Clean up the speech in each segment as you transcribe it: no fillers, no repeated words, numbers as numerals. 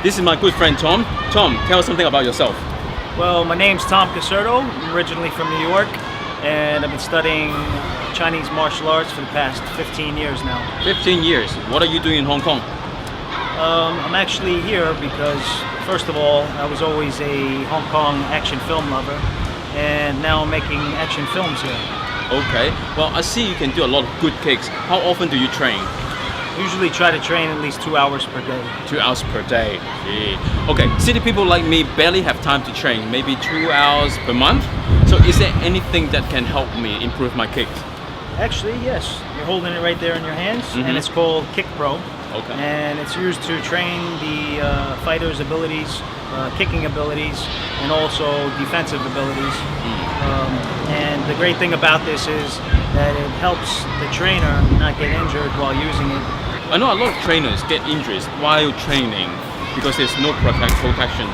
This is my good friend Tom. Tom, tell us something about yourself. Well, my name's Tom Caserto. I'm originally from New York, and I've been studying Chinese martial arts for the past 15 years now. 15 years. What are you doing in Hong Kong? I'm actually here because, first of all, I was always a Hong Kong action film lover, and now I'm making action films here. Okay. Well, I see you can do a lot of good kicks. How often do you train? Usually try to train at least 2 hours per day. 2 hours per day. Yeah. Okay, city people like me barely have time to train, maybe 2 hours per month. So is there anything that can help me improve my kicks? Actually, yes. You're holding it right there in your hands, and it's called Kick Pro. Okay. And it's used to train the fighter's abilities, kicking abilities, and also defensive abilities. And the great thing about this is that it helps the trainer not get injured while using it. I know a lot of trainers get injuries while training because there's no protections.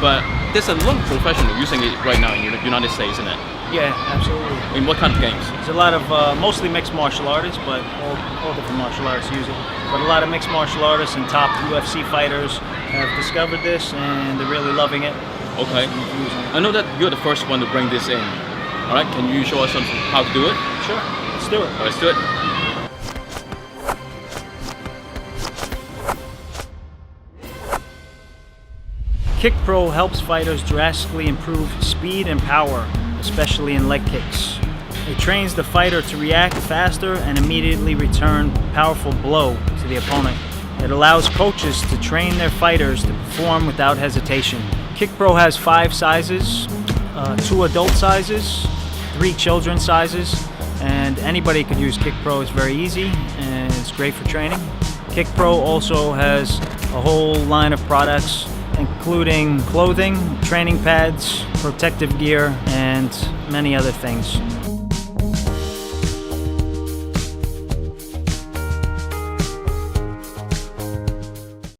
But there's a lot of professionals using it right now in the United States, isn't it? Yeah, absolutely. In what kind of games? There's a lot of mostly mixed martial artists, but all different martial arts use it. But a lot of mixed martial artists and top UFC fighters have discovered this, and they're really loving it. Okay. I know that you're the first one to bring this in. All right, can you show us how to do it? Sure, let's do it. Let's do it. Kick Pro helps fighters drastically improve speed and power, especially in leg kicks. It trains the fighter to react faster and immediately return a powerful blow to the opponent. It allows coaches to train their fighters to perform without hesitation. Kick Pro has 5 sizes, 2 adult sizes, 3 children sizes, and anybody could use Kick Pro. It's very easy and it's great for training. Kick Pro also has a whole line of products including clothing, training pads, protective gear, and many other things.